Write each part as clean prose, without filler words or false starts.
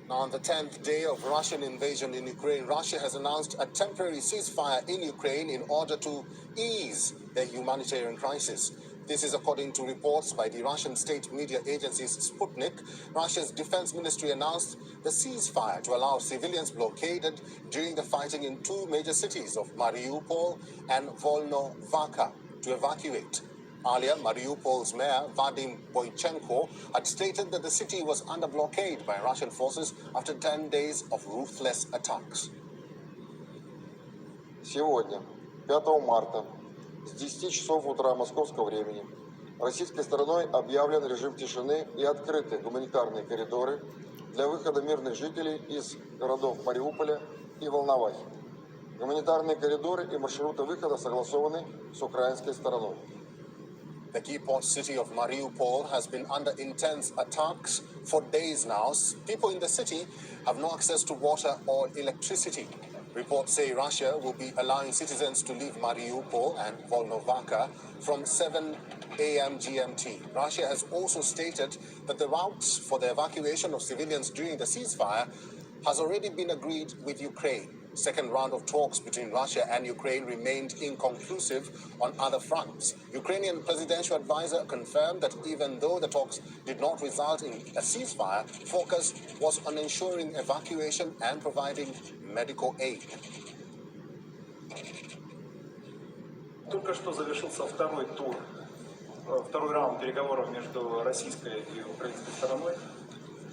Now, on the 10th day of Russian invasion in Ukraine, Russia has announced a temporary ceasefire in Ukraine in order to ease the humanitarian crisis. This is according to reports by the Russian state media agency Sputnik. Russia's defense ministry announced the ceasefire to allow civilians blockaded during the fighting in two major cities of Mariupol and Volnovakha to evacuate. Earlier, Mariupol's mayor, Vadim Boychenko, had stated that the city was under blockade by Russian forces after 10 days of ruthless attacks. Сегодня, 5 марта, с 10 часов утра московского времени, российской стороной объявлен режим тишины и открыты гуманитарные коридоры для выхода мирных жителей из городов Мариуполя и Волновахи. Гуманитарные коридоры и маршруты выхода согласованы с украинской стороной. The key port city of Mariupol has been under intense attacks for days now. People in the city have no access to water or electricity. Reports say Russia will be allowing citizens to leave Mariupol and Volnovakha from 7 a.m. GMT. Russia has also stated that the routes for the evacuation of civilians during the ceasefire has already been agreed with Ukraine. Second round of talks between Russia and Ukraine remained inconclusive on other fronts. Ukrainian presidential advisor confirmed that even though the talks did not result in a ceasefire, focus was on ensuring evacuation and providing medical aid. Только что завершился второй раунд переговоров между российской и украинской стороной.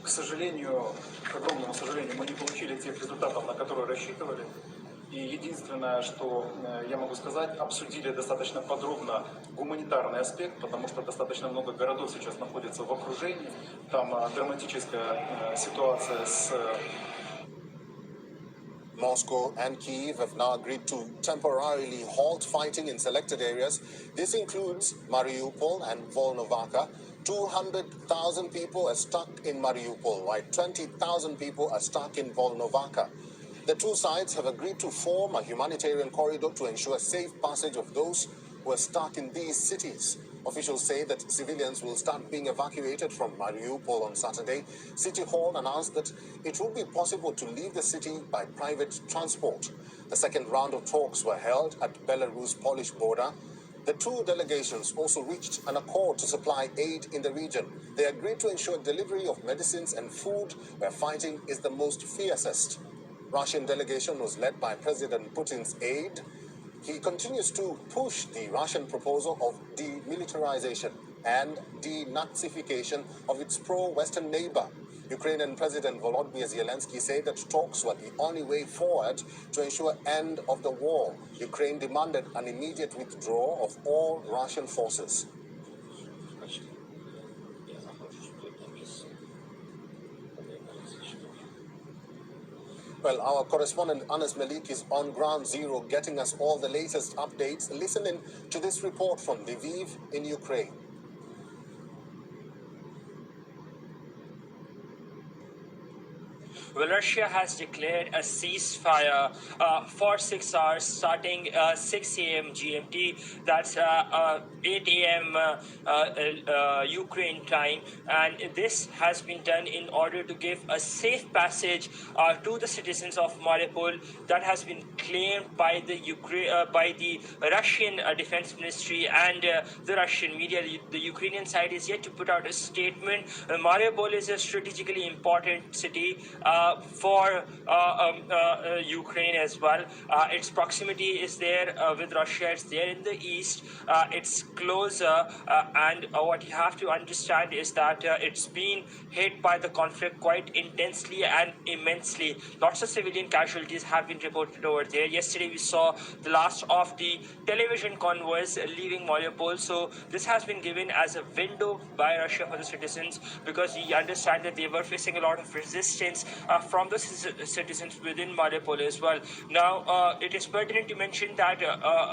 К сожалению, к огромному сожалению, мы не получили тех результатов, на которые рассчитывали. И единственное, что я могу сказать, обсудили достаточно подробно гуманитарный аспект, потому что достаточно много городов сейчас находятся в окружении. Там драматическая ситуация с... Moscow and Kyiv have now agreed to temporarily halt fighting in selected areas. This includes Mariupol and Volnovakha. 200,000 people are stuck in Mariupol, while 20,000 people are stuck in Volnovakha. The two sides have agreed to form a humanitarian corridor to ensure safe passage of those who are stuck in these cities. Officials say that civilians will start being evacuated from Mariupol on Saturday. City Hall announced that it will be possible to leave the city by private transport. The second round of talks were held at Belarus-Polish border. The two delegations also reached an accord to supply aid in the region. They agreed to ensure delivery of medicines and food where fighting is the most fiercest. Russian delegation was led by President Putin's aide. He continues to push the Russian proposal of demilitarization and denazification of its pro-Western neighbor. Ukrainian President Volodymyr Zelensky said that talks were the only way forward to ensure end of the war. Ukraine demanded an immediate withdrawal of all Russian forces. Well, our correspondent Anas Malik is on ground zero getting us all the latest updates. Listen in to this report from Lviv in Ukraine. Well, Russia has declared a ceasefire for 6 hours starting 6 a.m. GMT. That's 8 a.m. Ukraine time. And this has been done in order to give a safe passage to the citizens of Mariupol. That has been claimed by the Russian Defense Ministry and the Russian media. The Ukrainian side is yet to put out a statement. Mariupol is a strategically important city for Ukraine as well. Its proximity is there with Russia. It's there in the east. It's closer, and what you have to understand is that it's been hit by the conflict quite intensely and immensely. Lots of civilian casualties have been reported over there. Yesterday we saw the last of the television convoys leaving Mariupol. So this has been given as a window by Russia for the citizens, because we understand that they were facing a lot of resistance from the citizens within Mariupol as well. Now, it is pertinent to mention that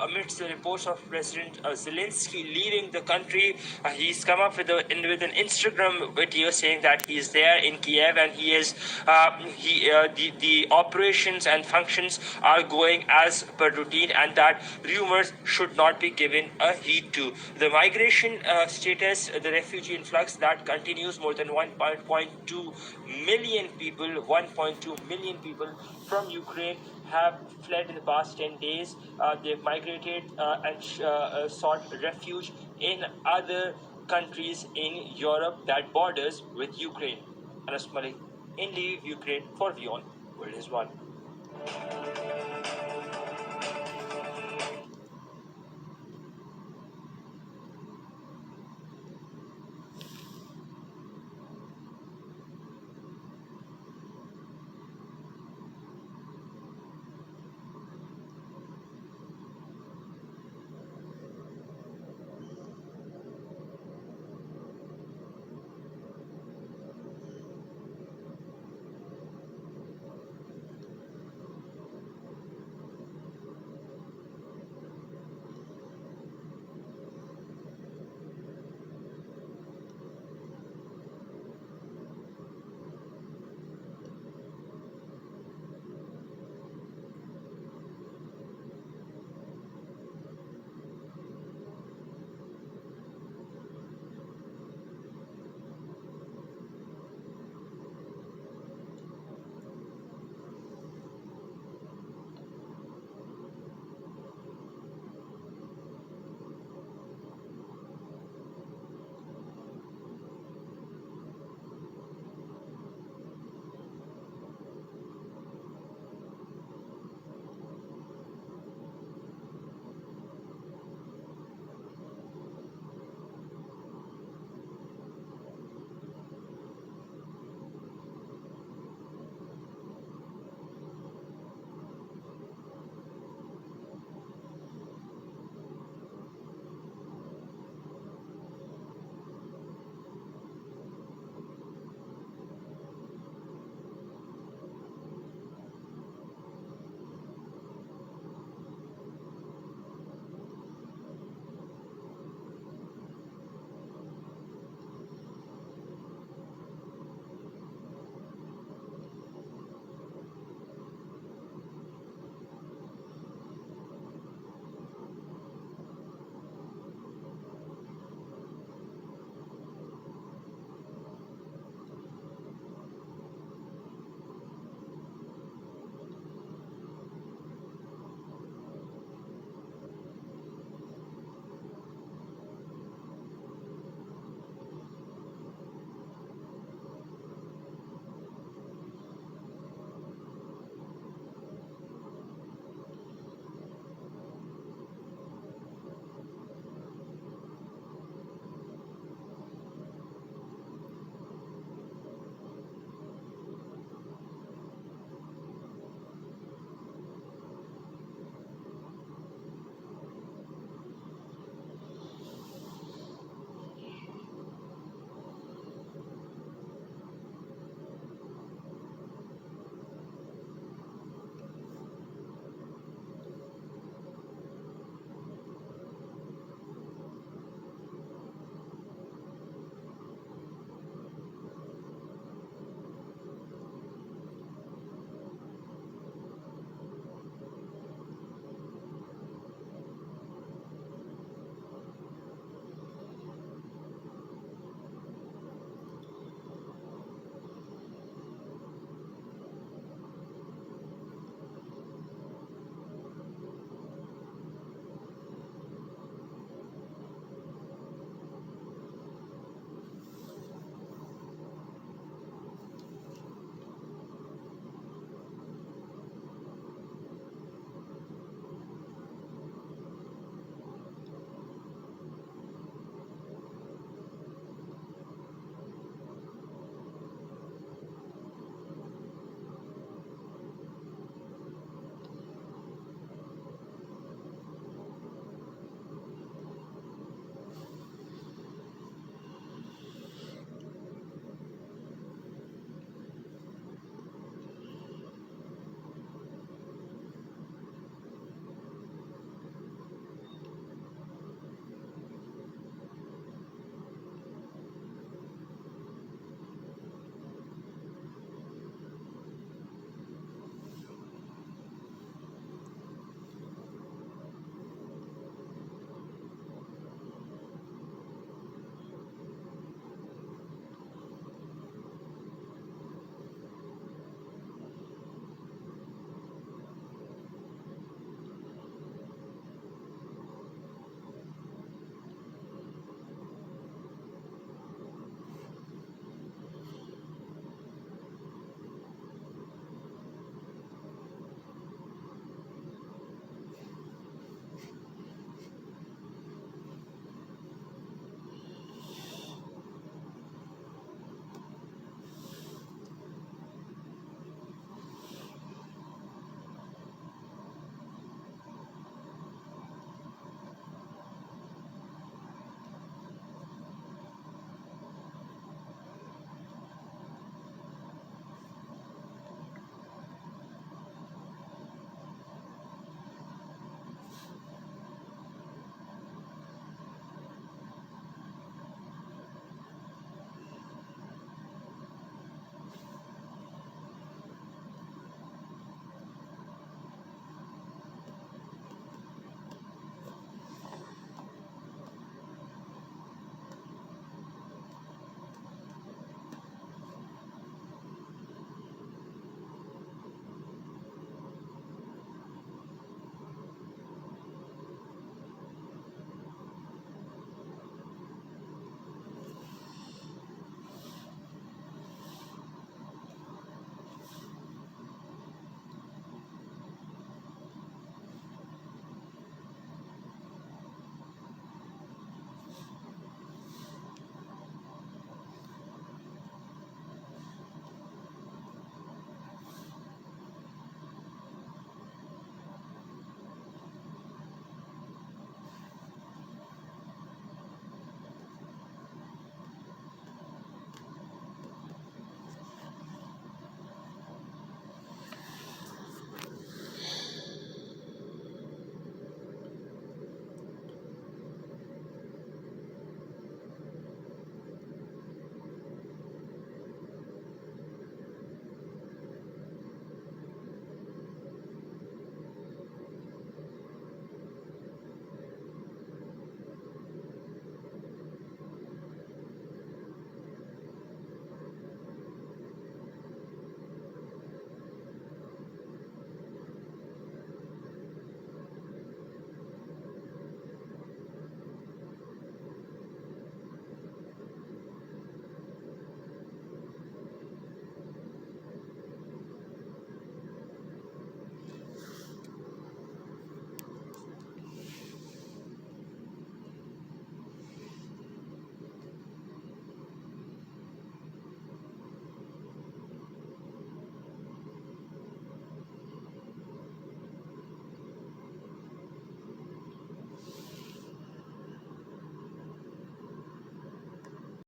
amidst the reports of President Zelensky leaving the country, he's come up with an Instagram video saying that he is there in Kiev, and he is the operations and functions are going as per routine, and that rumors should not be given a heed to. The migration status, the refugee influx that continues, more than 1.2 million people 1.2 million people from Ukraine have fled in the past 10 days. They've migrated and sought refuge in other countries in Europe that borders with Ukraine. Anas Malik in Lviv, Ukraine, for Vion, World is One.